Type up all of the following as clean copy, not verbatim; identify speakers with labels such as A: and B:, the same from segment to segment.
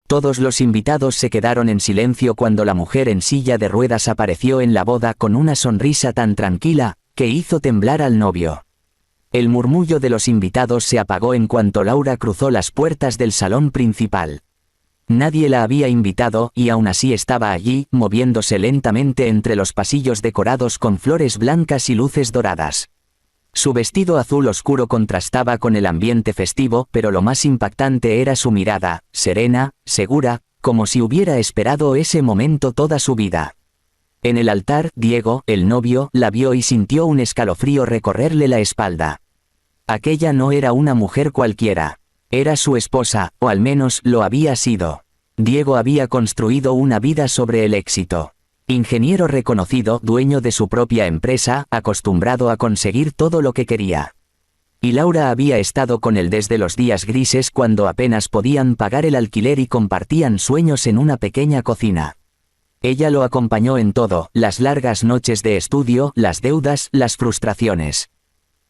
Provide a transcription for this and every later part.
A: Todos los invitados se quedaron en silencio cuando la mujer en silla de ruedas apareció en la boda con una sonrisa tan tranquila, que hizo temblar al novio. El murmullo de los invitados se apagó en cuanto Laura cruzó las puertas del salón principal. Nadie la había invitado y aún así estaba allí, moviéndose lentamente entre los pasillos decorados con flores blancas y luces doradas. Su vestido azul oscuro contrastaba con el ambiente festivo, pero lo más impactante era su mirada, serena, segura, como si hubiera esperado ese momento toda su vida. En el altar, Diego, el novio, la vio y sintió un escalofrío recorrerle la espalda. Aquella no era una mujer cualquiera. Era su esposa, o al menos lo había sido. Diego había construido una vida sobre el éxito. Ingeniero reconocido, dueño de su propia empresa, acostumbrado a conseguir todo lo que quería. Y Laura había estado con él desde los días grises cuando apenas podían pagar el alquiler y compartían sueños en una pequeña cocina. Ella lo acompañó en todo, las largas noches de estudio, las deudas, las frustraciones.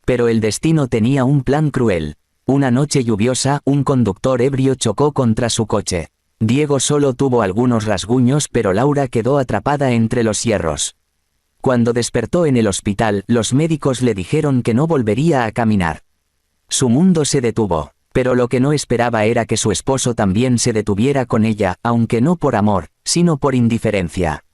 A: Pero el destino tenía un plan cruel. Una noche lluviosa, un conductor ebrio chocó contra su coche. Diego solo tuvo algunos rasguños, pero Laura quedó atrapada entre los hierros. Cuando despertó en el hospital, los médicos le dijeron que no volvería a caminar. Su mundo se detuvo, pero lo que no esperaba era que su esposo también se detuviera con ella, aunque no por amor, sino por indiferencia.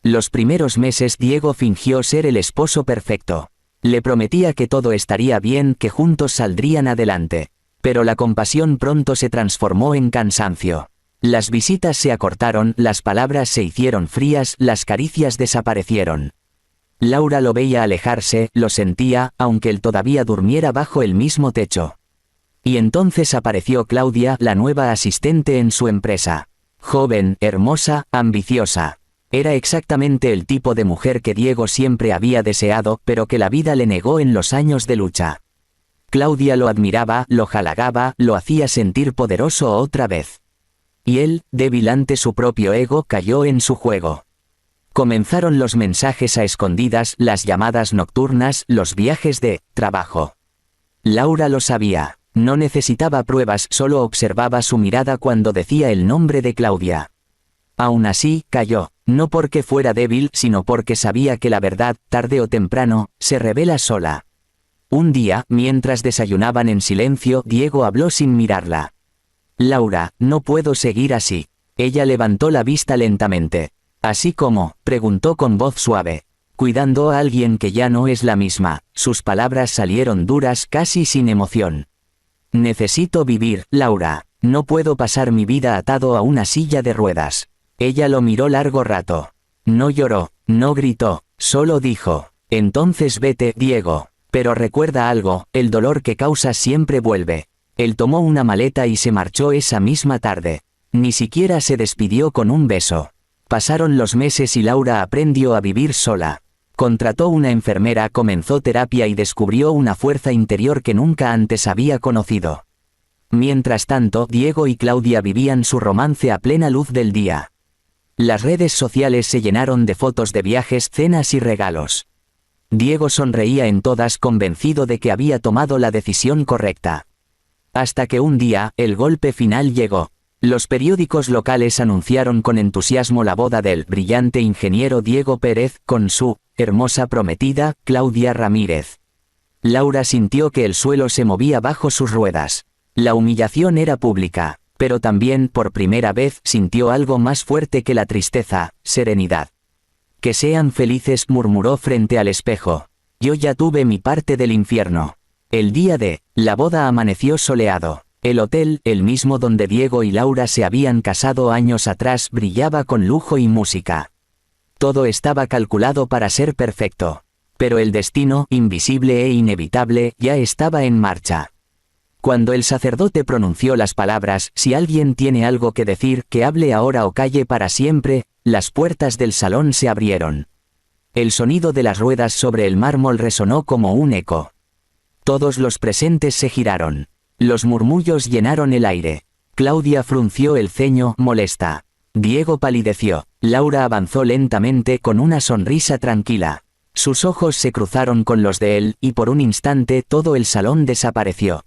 A: Los primeros meses Diego fingió ser el esposo perfecto. Le prometía que todo estaría bien, que juntos saldrían adelante. Pero la compasión pronto se transformó en cansancio. Las visitas se acortaron, las palabras se hicieron frías, las caricias desaparecieron. Laura lo veía alejarse, lo sentía, aunque él todavía durmiera bajo el mismo techo. Y entonces apareció Claudia, la nueva asistente en su empresa. Joven, hermosa, ambiciosa. Era exactamente el tipo de mujer que Diego siempre había deseado, pero que la vida le negó en los años de lucha. Claudia lo admiraba, lo halagaba, lo hacía sentir poderoso otra vez. Y él, débil ante su propio ego, cayó en su juego. Comenzaron los mensajes a escondidas, las llamadas nocturnas, los viajes de trabajo. Laura lo sabía. No necesitaba pruebas, solo observaba su mirada cuando decía el nombre de Claudia. Aún así, cayó, no porque fuera débil, sino porque sabía que la verdad, tarde o temprano, se revela sola. Un día, mientras desayunaban en silencio, Diego habló sin mirarla. Laura, no puedo seguir así. Ella levantó la vista lentamente. ¿Así como? Preguntó con voz suave. Cuidando a alguien que ya no es la misma. Sus palabras salieron duras, casi sin emoción. Necesito vivir, Laura. No puedo pasar mi vida atado a una silla de ruedas. Ella lo miró largo rato. No lloró, no gritó, solo dijo, entonces vete, Diego. Pero recuerda algo, el dolor que causas siempre vuelve. Él tomó una maleta y se marchó esa misma tarde. Ni siquiera se despidió con un beso. Pasaron los meses y Laura aprendió a vivir sola. Contrató una enfermera, comenzó terapia y descubrió una fuerza interior que nunca antes había conocido. Mientras tanto, Diego y Claudia vivían su romance a plena luz del día. Las redes sociales se llenaron de fotos de viajes, cenas y regalos. Diego sonreía en todas, convencido de que había tomado la decisión correcta. Hasta que un día, el golpe final llegó. Los periódicos locales anunciaron con entusiasmo la boda del brillante ingeniero Diego Pérez con su hermosa prometida, Claudia Ramírez. Laura sintió que el suelo se movía bajo sus ruedas. La humillación era pública, pero también, por primera vez, sintió algo más fuerte que la tristeza, serenidad. Que sean felices, murmuró frente al espejo. Yo ya tuve mi parte del infierno. El día de la boda amaneció soleado. El hotel, el mismo donde Diego y Laura se habían casado años atrás, brillaba con lujo y música. Todo estaba calculado para ser perfecto. Pero el destino, invisible e inevitable, ya estaba en marcha. Cuando el sacerdote pronunció las palabras, si alguien tiene algo que decir, que hable ahora o calle para siempre, las puertas del salón se abrieron. El sonido de las ruedas sobre el mármol resonó como un eco. Todos los presentes se giraron. Los murmullos llenaron el aire. Claudia frunció el ceño, molesta. Diego palideció. Laura avanzó lentamente con una sonrisa tranquila. Sus ojos se cruzaron con los de él, y por un instante todo el salón desapareció.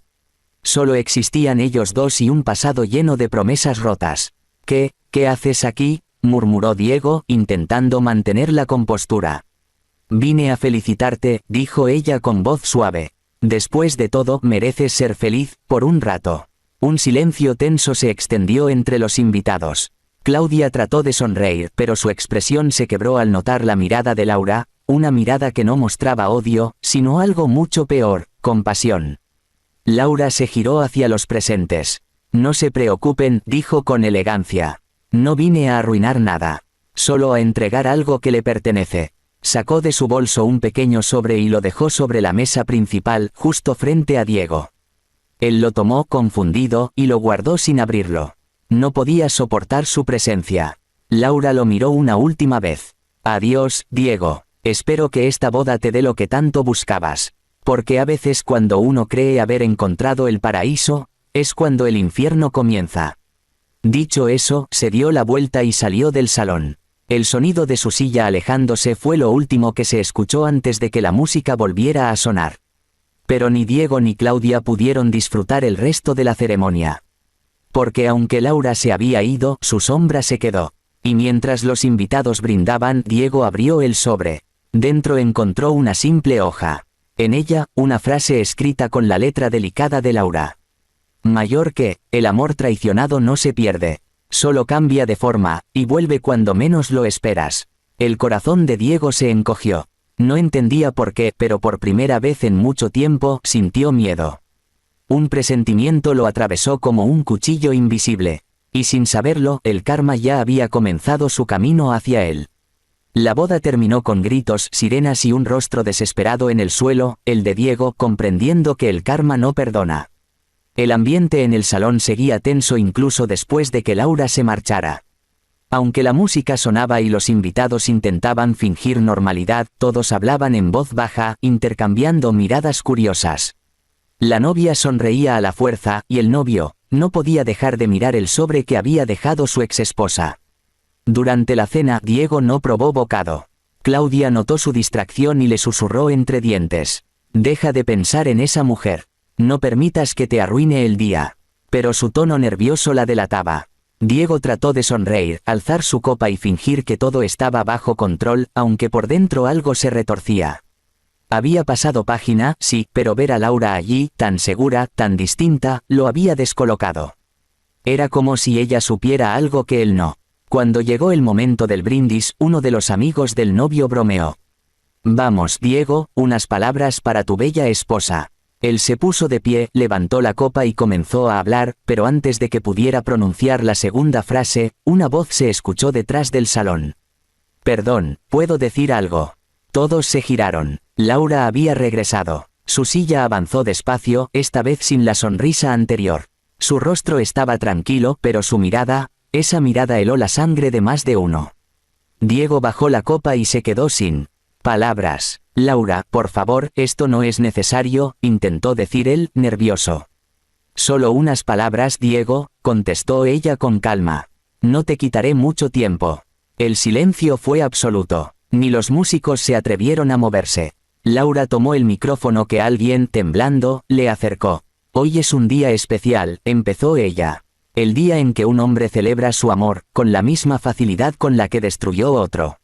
A: Solo existían ellos dos y un pasado lleno de promesas rotas. ¿Qué haces aquí?, murmuró Diego, intentando mantener la compostura. Vine a felicitarte, dijo ella con voz suave. Después de todo, mereces ser feliz, por un rato. Un silencio tenso se extendió entre los invitados. Claudia trató de sonreír, pero su expresión se quebró al notar la mirada de Laura, una mirada que no mostraba odio, sino algo mucho peor, compasión. Laura se giró hacia los presentes. No se preocupen, dijo con elegancia. No vine a arruinar nada. Solo a entregar algo que le pertenece. Sacó de su bolso un pequeño sobre y lo dejó sobre la mesa principal, justo frente a Diego. Él lo tomó confundido y lo guardó sin abrirlo. No podía soportar su presencia. Laura lo miró una última vez. Adiós, Diego. Espero que esta boda te dé lo que tanto buscabas. Porque a veces cuando uno cree haber encontrado el paraíso, es cuando el infierno comienza. Dicho eso, se dio la vuelta y salió del salón. El sonido de su silla alejándose fue lo último que se escuchó antes de que la música volviera a sonar. Pero ni Diego ni Claudia pudieron disfrutar el resto de la ceremonia. Porque aunque Laura se había ido, su sombra se quedó. Y mientras los invitados brindaban, Diego abrió el sobre. Dentro encontró una simple hoja. En ella, una frase escrita con la letra delicada de Laura. Mayor que, el amor traicionado no se pierde. Solo cambia de forma, y vuelve cuando menos lo esperas. El corazón de Diego se encogió. No entendía por qué, pero por primera vez en mucho tiempo, sintió miedo. Un presentimiento lo atravesó como un cuchillo invisible. Y sin saberlo, el karma ya había comenzado su camino hacia él. La boda terminó con gritos, sirenas y un rostro desesperado en el suelo, el de Diego, comprendiendo que el karma no perdona. El ambiente en el salón seguía tenso incluso después de que Laura se marchara. Aunque la música sonaba y los invitados intentaban fingir normalidad, todos hablaban en voz baja, intercambiando miradas curiosas. La novia sonreía a la fuerza, y el novio no podía dejar de mirar el sobre que había dejado su exesposa. Durante la cena, Diego no probó bocado. Claudia notó su distracción y le susurró entre dientes. Deja de pensar en esa mujer. No permitas que te arruine el día. Pero su tono nervioso la delataba. Diego trató de sonreír, alzar su copa y fingir que todo estaba bajo control, aunque por dentro algo se retorcía. Había pasado página, sí, pero ver a Laura allí, tan segura, tan distinta, lo había descolocado. Era como si ella supiera algo que él no. Cuando llegó el momento del brindis, uno de los amigos del novio bromeó. Vamos, Diego, unas palabras para tu bella esposa. Él se puso de pie, levantó la copa y comenzó a hablar, pero antes de que pudiera pronunciar la segunda frase, una voz se escuchó detrás del salón. Perdón, ¿puedo decir algo? Todos se giraron. Laura había regresado. Su silla avanzó despacio, esta vez sin la sonrisa anterior. Su rostro estaba tranquilo, pero su mirada, esa mirada heló la sangre de más de uno. Diego bajó la copa y se quedó sin palabras. Laura, por favor, esto no es necesario, intentó decir él, nervioso. Solo unas palabras, Diego, contestó ella con calma. No te quitaré mucho tiempo. El silencio fue absoluto. Ni los músicos se atrevieron a moverse. Laura tomó el micrófono que alguien, temblando, le acercó. Hoy es un día especial, empezó ella. El día en que un hombre celebra su amor, con la misma facilidad con la que destruyó otro.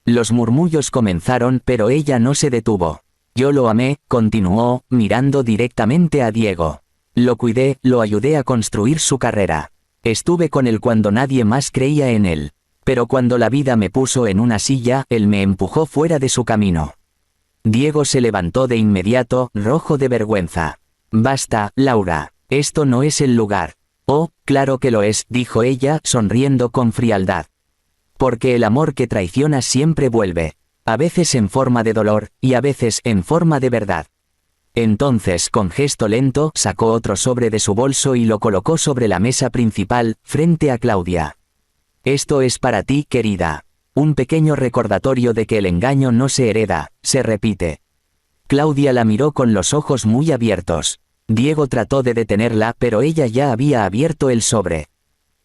A: Los murmullos comenzaron, pero ella no se detuvo. Yo lo amé, continuó, mirando directamente a Diego. Lo cuidé, lo ayudé a construir su carrera. Estuve con él cuando nadie más creía en él. Pero cuando la vida me puso en una silla, él me empujó fuera de su camino. Diego se levantó de inmediato, rojo de vergüenza. Basta, Laura, esto no es el lugar. Oh, claro que lo es, dijo ella, sonriendo con frialdad. Porque el amor que traiciona siempre vuelve. A veces en forma de dolor, y a veces en forma de verdad. Entonces, con gesto lento, sacó otro sobre de su bolso y lo colocó sobre la mesa principal, frente a Claudia. Esto es para ti, querida. Un pequeño recordatorio de que el engaño no se hereda, se repite. Claudia la miró con los ojos muy abiertos. Diego trató de detenerla, pero ella ya había abierto el sobre.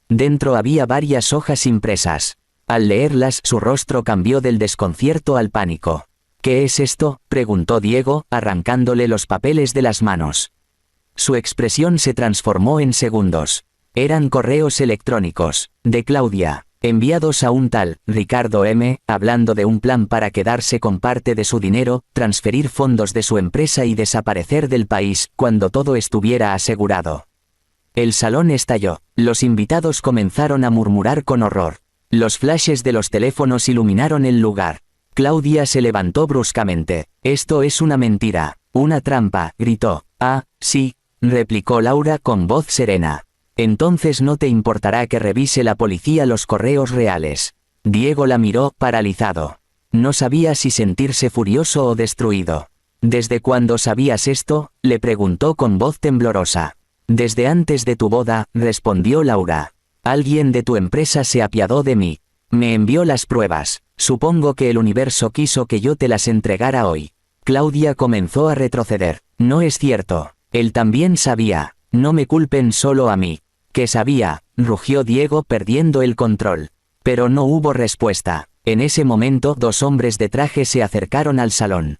A: Dentro había varias hojas impresas. Al leerlas, su rostro cambió del desconcierto al pánico. ¿Qué es esto?, preguntó Diego, arrancándole los papeles de las manos. Su expresión se transformó en segundos. Eran correos electrónicos, de Claudia, enviados a un tal Ricardo M., hablando de un plan para quedarse con parte de su dinero, transferir fondos de su empresa y desaparecer del país cuando todo estuviera asegurado. El salón estalló. Los invitados comenzaron a murmurar con horror. Los flashes de los teléfonos iluminaron el lugar. Claudia se levantó bruscamente. «Esto es una mentira, una trampa», gritó. «Ah, sí», replicó Laura con voz serena. «Entonces no te importará que revise la policía los correos reales». Diego la miró, paralizado. No sabía si sentirse furioso o destruido. «¿Desde cuándo sabías esto?», le preguntó con voz temblorosa. «Desde antes de tu boda», respondió Laura. «Alguien de tu empresa se apiadó de mí. Me envió las pruebas. Supongo que el universo quiso que yo te las entregara hoy». Claudia comenzó a retroceder. «No es cierto. Él también sabía. No me culpen solo a mí». «¿Qué sabía?», rugió Diego perdiendo el control. Pero no hubo respuesta. En ese momento 2 hombres de traje se acercaron al salón.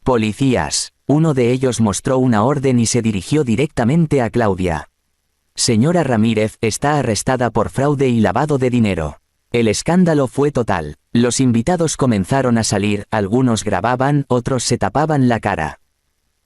A: «Policías». Uno de ellos mostró una orden y se dirigió directamente a Claudia. «Señora Ramírez está arrestada por fraude y lavado de dinero». El escándalo fue total. Los invitados comenzaron a salir, algunos grababan, otros se tapaban la cara.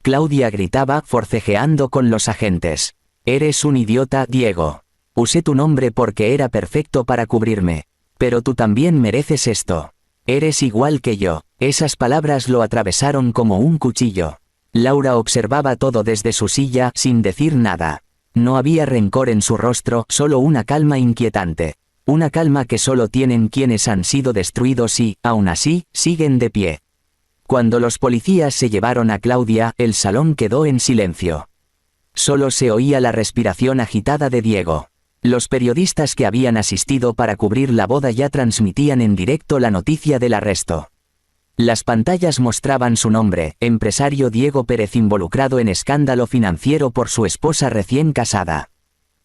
A: Claudia gritaba, forcejeando con los agentes. «Eres un idiota, Diego. Usé tu nombre porque era perfecto para cubrirme. Pero tú también mereces esto. Eres igual que yo». Esas palabras lo atravesaron como un cuchillo. Laura observaba todo desde su silla, sin decir nada. No había rencor en su rostro, solo una calma inquietante. Una calma que solo tienen quienes han sido destruidos y, aún así, siguen de pie. Cuando los policías se llevaron a Claudia, el salón quedó en silencio. Solo se oía la respiración agitada de Diego. Los periodistas que habían asistido para cubrir la boda ya transmitían en directo la noticia del arresto. Las pantallas mostraban su nombre, empresario Diego Pérez involucrado en escándalo financiero por su esposa recién casada.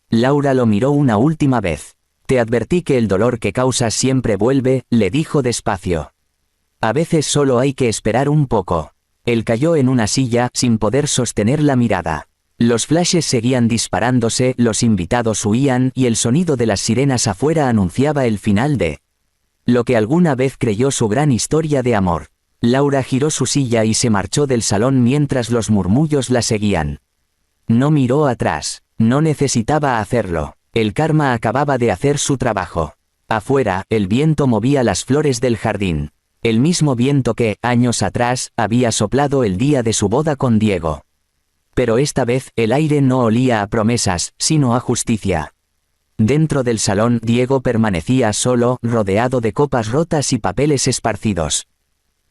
A: Laura lo miró una última vez. «Te advertí que el dolor que causas siempre vuelve», le dijo despacio. «A veces solo hay que esperar un poco». Él cayó en una silla, sin poder sostener la mirada. Los flashes seguían disparándose, los invitados huían y el sonido de las sirenas afuera anunciaba el final de lo que alguna vez creyó su gran historia de amor. Laura giró su silla y se marchó del salón mientras los murmullos la seguían. No miró atrás. No necesitaba hacerlo. El karma acababa de hacer su trabajo. Afuera, el viento movía las flores del jardín. El mismo viento que, años atrás, había soplado el día de su boda con Diego. Pero esta vez, el aire no olía a promesas, sino a justicia. Dentro del salón, Diego permanecía solo, rodeado de copas rotas y papeles esparcidos.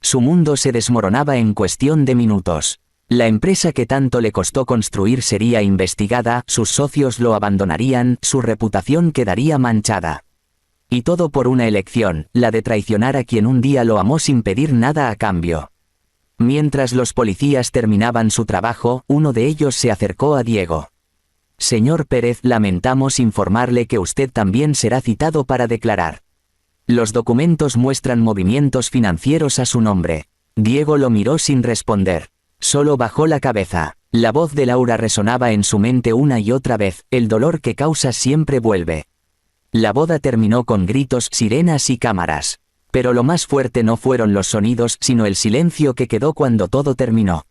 A: Su mundo se desmoronaba en cuestión de minutos. La empresa que tanto le costó construir sería investigada, sus socios lo abandonarían, su reputación quedaría manchada. Y todo por una elección, la de traicionar a quien un día lo amó sin pedir nada a cambio. Mientras los policías terminaban su trabajo, uno de ellos se acercó a Diego. «Señor Pérez, lamentamos informarle que usted también será citado para declarar. Los documentos muestran movimientos financieros a su nombre». Diego lo miró sin responder. Solo bajó la cabeza. La voz de Laura resonaba en su mente una y otra vez: «El dolor que causas siempre vuelve». La boda terminó con gritos, sirenas y cámaras. Pero lo más fuerte no fueron los sonidos, sino el silencio que quedó cuando todo terminó.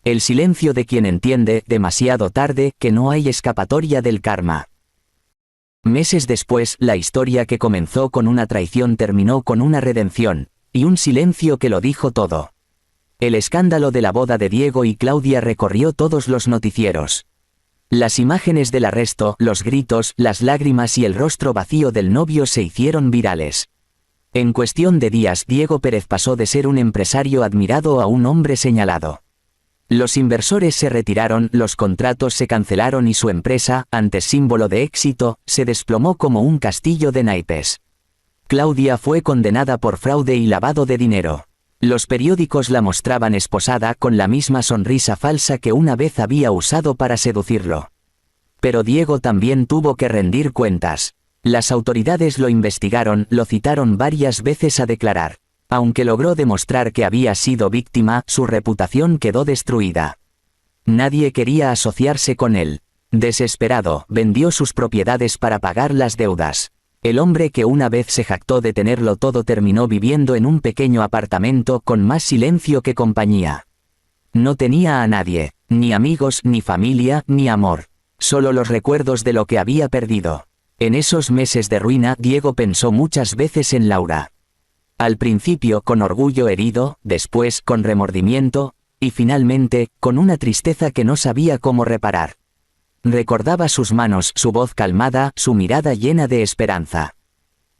A: El silencio de quien entiende, demasiado tarde, que no hay escapatoria del karma. Meses después, la historia que comenzó con una traición terminó con una redención, y un silencio que lo dijo todo. El escándalo de la boda de Diego y Claudia recorrió todos los noticieros. Las imágenes del arresto, los gritos, las lágrimas y el rostro vacío del novio se hicieron virales. En cuestión de días, Diego Pérez pasó de ser un empresario admirado a un hombre señalado. Los inversores se retiraron, los contratos se cancelaron y su empresa, antes símbolo de éxito, se desplomó como un castillo de naipes. Claudia fue condenada por fraude y lavado de dinero. Los periódicos la mostraban esposada con la misma sonrisa falsa que una vez había usado para seducirlo. Pero Diego también tuvo que rendir cuentas. Las autoridades lo investigaron, lo citaron varias veces a declarar. Aunque logró demostrar que había sido víctima, su reputación quedó destruida. Nadie quería asociarse con él. Desesperado, vendió sus propiedades para pagar las deudas. El hombre que una vez se jactó de tenerlo todo terminó viviendo en un pequeño apartamento con más silencio que compañía. No tenía a nadie, ni amigos, ni familia, ni amor. Solo los recuerdos de lo que había perdido. En esos meses de ruina, Diego pensó muchas veces en Laura. Al principio con orgullo herido, después con remordimiento, y finalmente, con una tristeza que no sabía cómo reparar. Recordaba sus manos, su voz calmada, su mirada llena de esperanza.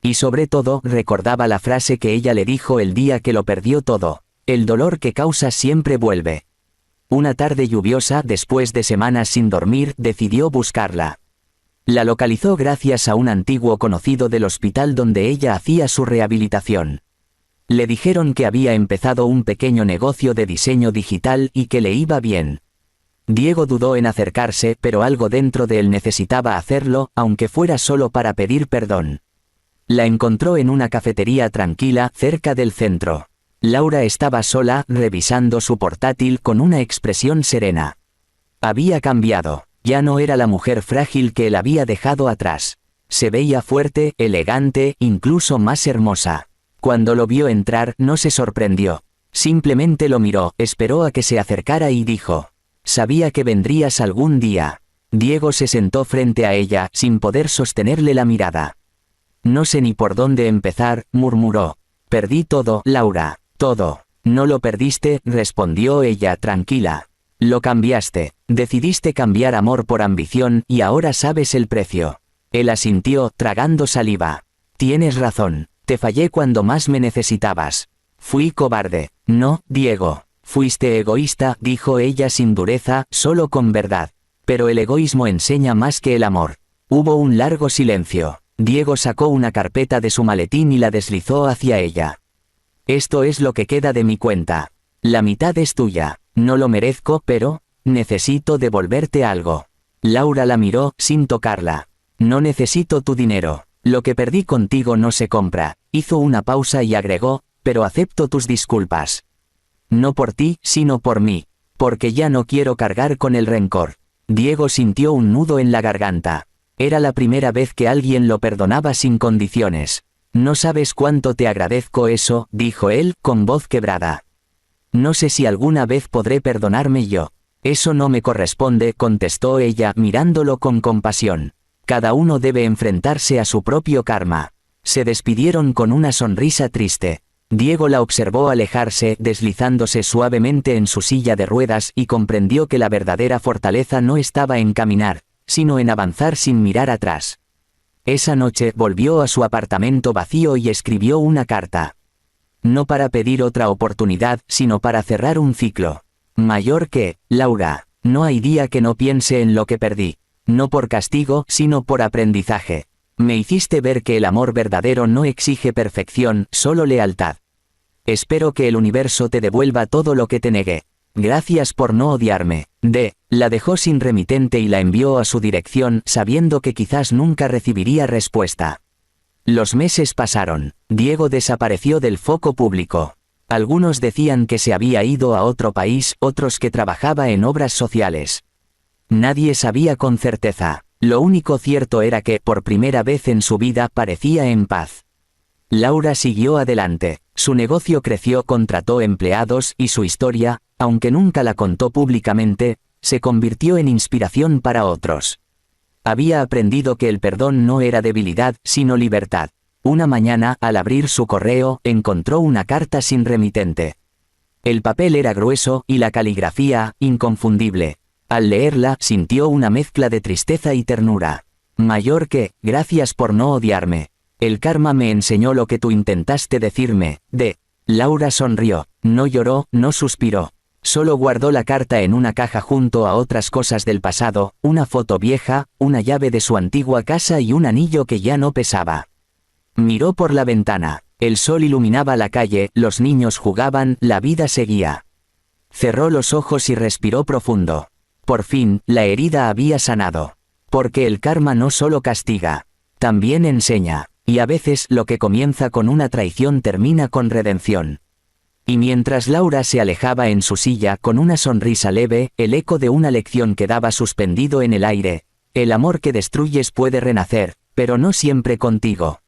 A: Y sobre todo, recordaba la frase que ella le dijo el día que lo perdió todo: el dolor que causa siempre vuelve. Una tarde lluviosa, después de semanas sin dormir, decidió buscarla. La localizó gracias a un antiguo conocido del hospital donde ella hacía su rehabilitación. Le dijeron que había empezado un pequeño negocio de diseño digital y que le iba bien. Diego dudó en acercarse, pero algo dentro de él necesitaba hacerlo, aunque fuera solo para pedir perdón. La encontró en una cafetería tranquila, cerca del centro. Laura estaba sola, revisando su portátil con una expresión serena. Había cambiado, ya no era la mujer frágil que él había dejado atrás. Se veía fuerte, elegante, incluso más hermosa. Cuando lo vio entrar, no se sorprendió. Simplemente lo miró, esperó a que se acercara y dijo: «Sabía que vendrías algún día». Diego se sentó frente a ella, sin poder sostenerle la mirada. «No sé ni por dónde empezar», murmuró. «Perdí todo, Laura, todo». «No lo perdiste», respondió ella tranquila. «Lo cambiaste. Decidiste cambiar amor por ambición y ahora sabes el precio». Él asintió, tragando saliva. «Tienes razón. Te fallé cuando más me necesitabas. Fui cobarde». «No, Diego. Fuiste egoísta», dijo ella sin dureza, solo con verdad. «Pero el egoísmo enseña más que el amor». Hubo un largo silencio. Diego sacó una carpeta de su maletín y la deslizó hacia ella. «Esto es lo que queda de mi cuenta. La mitad es tuya. No lo merezco, pero necesito devolverte algo». Laura la miró, sin tocarla. «No necesito tu dinero. Lo que perdí contigo no se compra». Hizo una pausa y agregó: «Pero acepto tus disculpas. No por ti, sino por mí. Porque ya no quiero cargar con el rencor». Diego sintió un nudo en la garganta. Era la primera vez que alguien lo perdonaba sin condiciones. «No sabes cuánto te agradezco eso», dijo él, con voz quebrada. «No sé si alguna vez podré perdonarme yo». «Eso no me corresponde», contestó ella, mirándolo con compasión. «Cada uno debe enfrentarse a su propio karma». Se despidieron con una sonrisa triste. Diego la observó alejarse, deslizándose suavemente en su silla de ruedas, y comprendió que la verdadera fortaleza no estaba en caminar, sino en avanzar sin mirar atrás. Esa noche volvió a su apartamento vacío y escribió una carta. No para pedir otra oportunidad, sino para cerrar un ciclo. Mayor que: «Laura, no hay día que no piense en lo que perdí. No por castigo, sino por aprendizaje. Me hiciste ver que el amor verdadero no exige perfección, solo lealtad. Espero que el universo te devuelva todo lo que te negué. Gracias por no odiarme». La dejó sin remitente y la envió a su dirección, sabiendo que quizás nunca recibiría respuesta. Los meses pasaron. Diego desapareció del foco público. Algunos decían que se había ido a otro país, otros que trabajaba en obras sociales. Nadie sabía con certeza. Lo único cierto era que, por primera vez en su vida, parecía en paz. Laura siguió adelante. Su negocio creció, contrató empleados y su historia, aunque nunca la contó públicamente, se convirtió en inspiración para otros. Había aprendido que el perdón no era debilidad, sino libertad. Una mañana, al abrir su correo, encontró una carta sin remitente. El papel era grueso y la caligrafía, inconfundible. Al leerla, sintió una mezcla de tristeza y ternura. «Mayor que: gracias por no odiarme. El karma me enseñó lo que tú intentaste decirme». Laura sonrió. No lloró, no suspiró. Solo guardó la carta en una caja junto a otras cosas del pasado, una foto vieja, una llave de su antigua casa y un anillo que ya no pesaba. Miró por la ventana. El sol iluminaba la calle, los niños jugaban, la vida seguía. Cerró los ojos y respiró profundo. Por fin, la herida había sanado. Porque el karma no solo castiga, también enseña. Y a veces lo que comienza con una traición termina con redención. Y mientras Laura se alejaba en su silla con una sonrisa leve, el eco de una lección quedaba suspendido en el aire. El amor que destruyes puede renacer, pero no siempre contigo.